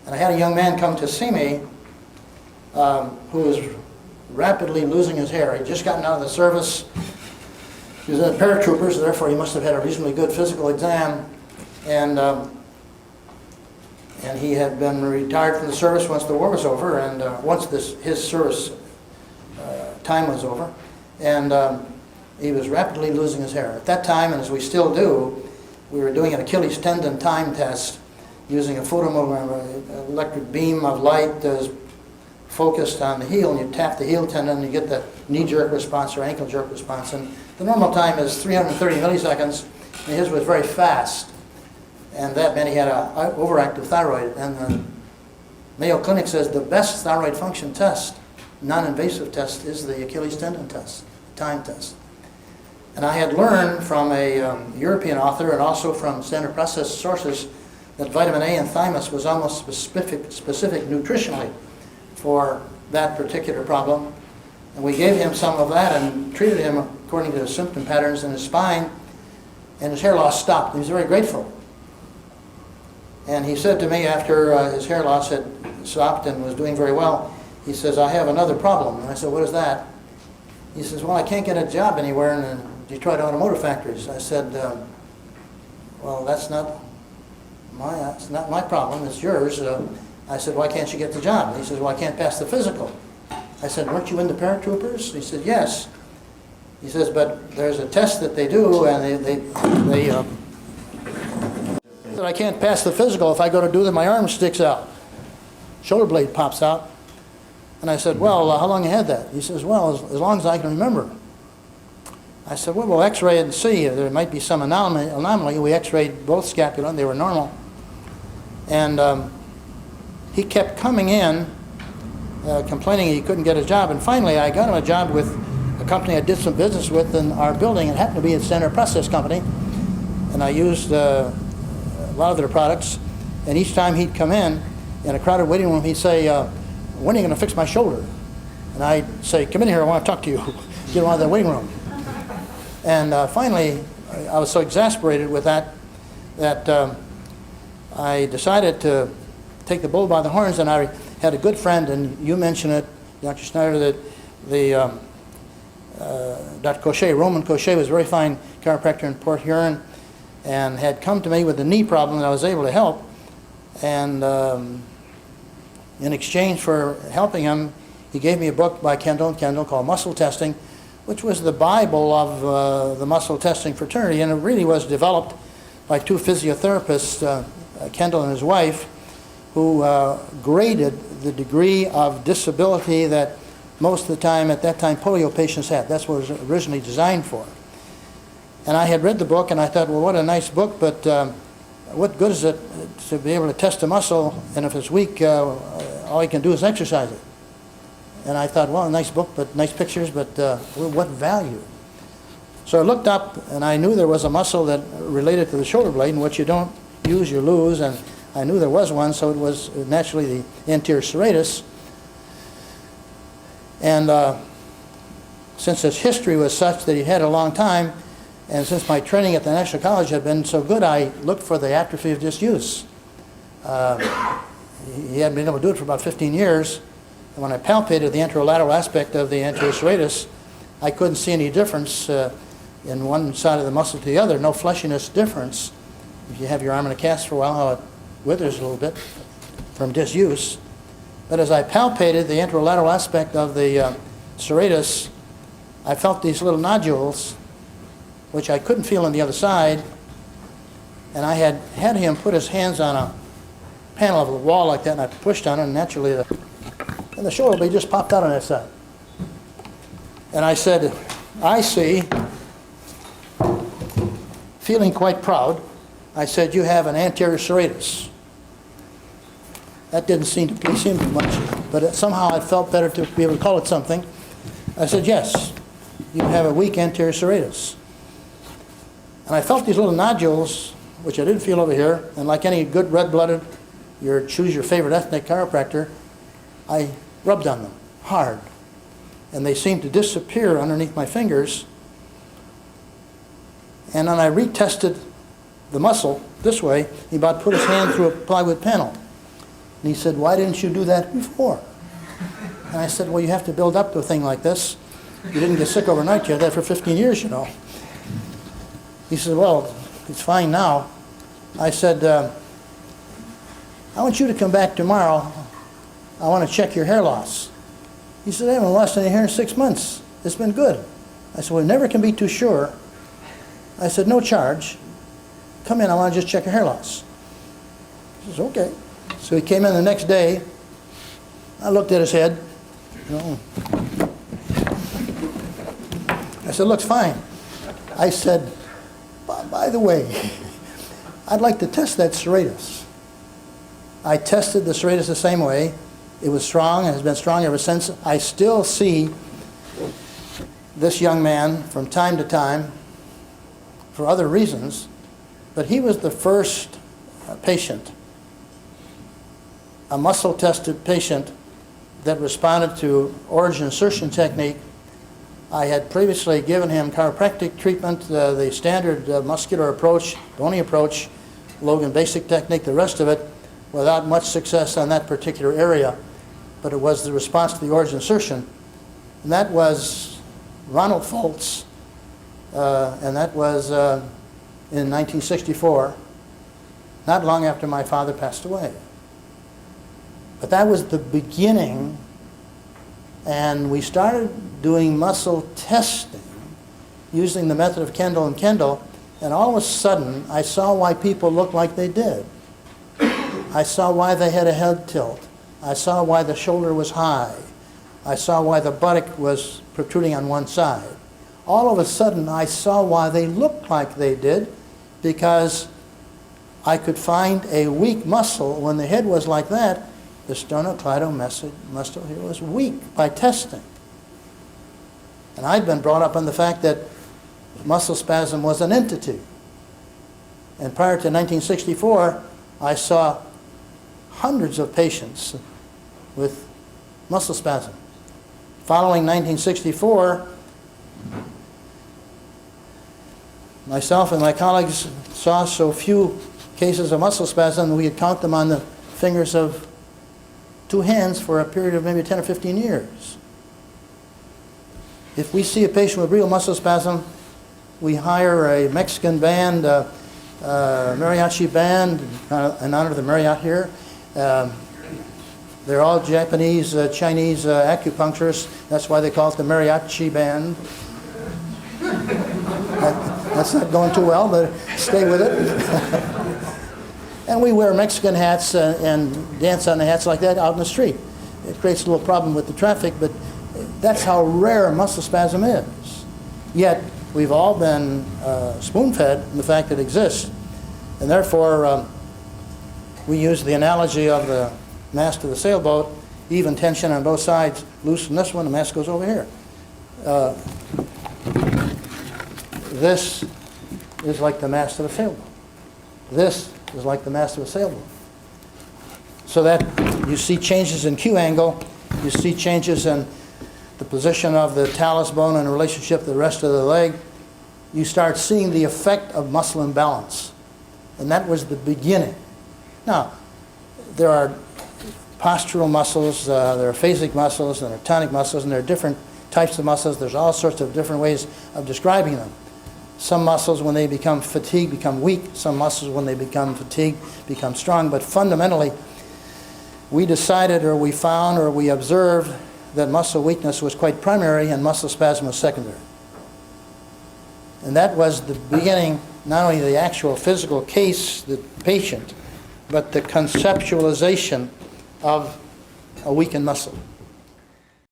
And I had a young man come to see me who was rapidly losing his hair. He'd just gotten out of the service. He was in the paratroopers, therefore he must have had a reasonably good physical exam. And he had been retired from the service once the war was over, and once his service time was over. And he was rapidly losing his hair. At that time, and as we still do, we were doing an Achilles tendon time test using a photoelectric beam of light that is focused on the heel, and you tap the heel tendon and you get the knee jerk response or ankle jerk response. And the normal time is 330 milliseconds, and his was very fast. And that meant he had an overactive thyroid. And the Mayo Clinic says the best thyroid function test, non-invasive test, is the Achilles tendon test, time test. And I had learned from a European author and also from standard process sources that vitamin A and thymus was almost specific nutritionally for that particular problem. And we gave him some of that and treated him according to the symptom patterns in his spine, and his hair loss stopped. He was very grateful. And he said to me after his hair loss had stopped and was doing very well, he says, "I have another problem." And I said, "What is that?" He says, "Well, I can't get a job anywhere in the Detroit automotive factories." I said, "Well, that's not my problem, it's yours." I said, "Why can't you get the job?" He says, "Well, I can't pass the physical." I said, "Weren't you in the paratroopers?" He said, "Yes." He says, "But there's a test that they do, and they that I can't pass the physical. If I go to do that, my arm sticks out. Shoulder blade pops out." And I said, "Well, how long you had that?" He says, "Well, as long as I can remember." I said, "Well, we'll x-ray it and see. There might be some anomaly." We x-rayed both scapula, and they were normal. And he kept coming in, complaining he couldn't get a job. And finally, I got him a job with a company I did some business with in our building. It happened to be a standard process company. And I used a lot of their products. And each time he'd come in a crowded waiting room, he'd say, "When are you going to fix my shoulder?" And I'd say, "Come in here, I want to talk to you." Get him out of the waiting room. And finally, I was so exasperated with that I decided to take the bull by the horns. And I had a good friend, and you mentioned it, Dr. Schneider, that Dr. Cochet, Roman Cochet, was a very fine chiropractor in Port Huron, and had come to me with a knee problem that I was able to help. And in exchange for helping him, he gave me a book by Kendall and Kendall called Muscle Testing, which was the Bible of the muscle testing fraternity. And it really was developed by two physiotherapists, Kendall and his wife, who graded the degree of disability that most of the time, at that time, polio patients had. That's what it was originally designed for. And I had read the book, and I thought, well, what a nice book, but what good is it to be able to test a muscle, and if it's weak, all you can do is exercise it? And I thought, well, a nice book, but nice pictures, but what value? So I looked up, and I knew there was a muscle that related to the shoulder blade, and what you don't use, you lose, and I knew there was one, so it was naturally the anterior serratus. And since its history was such that he had a long time, and since my training at the National College had been so good, I looked for the atrophy of disuse. He hadn't been able to do it for about 15 years. And when I palpated the anterolateral aspect of the anterior serratus, I couldn't see any difference in one side of the muscle to the other, no fleshiness difference. If you have your arm in a cast for a while, how it withers a little bit from disuse. But as I palpated the anterolateral aspect of the serratus, I felt these little nodules, which I couldn't feel on the other side. And I had him put his hands on a panel of the wall like that, and I pushed on it, and naturally the shoulder blade just popped out on that side. And I said, "I see," feeling quite proud, I said, "You have an anterior serratus." That didn't seem to please him too much, but somehow I felt better to be able to call it something. I said, "Yes, you have a weak anterior serratus." And I felt these little nodules, which I didn't feel over here, and like any good red-blooded, choose your favorite ethnic chiropractor, I rubbed on them hard. And they seemed to disappear underneath my fingers. And then I retested the muscle this way. He about put his hand through a plywood panel. And he said, why didn't you do that before? And I said, well, you have to build up to a thing like this. You didn't get sick overnight. You had that for 15 years, you know. He said, well, it's fine now. I said, I want you to come back tomorrow. I want to check your hair loss. He said, I haven't lost any hair in 6 months. It's been good. I said, well, we never can be too sure. I said, no charge. Come in, I want to just check your hair loss. He says, okay. So he came in the next day. I looked at his head. You know. I said, looks fine. I said, by the way, I'd like to test that serratus. I tested the serratus the same way. It was strong and has been strong ever since. I still see this young man from time to time for other reasons, but he was the first patient, a muscle-tested patient that responded to origin insertion technique. I had previously given him chiropractic treatment, the standard muscular approach, bony approach, Logan basic technique, the rest of it, without much success on that particular area. But it was the response to the origin insertion. And that was Ronald Foltz, and that was in 1964, not long after my father passed away. But that was the beginning, and we started doing muscle testing using the method of Kendall and Kendall, and all of a sudden I saw why people looked like they did. I saw why they had a head tilt. I saw why the shoulder was high. I saw why the buttock was protruding on one side. All of a sudden I saw why they looked like they did, because I could find a weak muscle when the head was like that. The sternocleidomastoid here was weak by testing. And I'd been brought up on the fact that muscle spasm was an entity. And prior to 1964, I saw hundreds of patients with muscle spasm. Following 1964, myself and my colleagues saw so few cases of muscle spasm that we could count them on the fingers of two hands for a period of maybe 10 or 15 years. If we see a patient with real muscle spasm, we hire a Mexican band, mariachi band, in honor of the Marriott here. They're all Japanese, Chinese acupuncturists. That's why they call it the mariachi band. That's not going too well, but stay with it. And we wear Mexican hats and dance on the hats like that out in the street. It creates a little problem with the traffic, but that's how rare muscle spasm is. Yet, we've all been spoon-fed in the fact that it exists. And therefore, we use the analogy of the mast of the sailboat, even tension on both sides, loosen this one, the mast goes over here. This is like the mast of a sailboat. This is like the mast of a sailboat. So that you see changes in Q angle, you see changes in the position of the talus bone in relationship to the rest of the leg. You start seeing the effect of muscle imbalance. And that was the beginning. Now, there are postural muscles, there are phasic muscles, and there are tonic muscles, and there are different types of muscles. There's all sorts of different ways of describing them. Some muscles, when they become fatigued, become weak. Some muscles, when they become fatigued, become strong. But fundamentally, we decided, or we found, or we observed that muscle weakness was quite primary and muscle spasm was secondary. And that was the beginning, not only the actual physical case, the patient, but the conceptualization of a weakened muscle.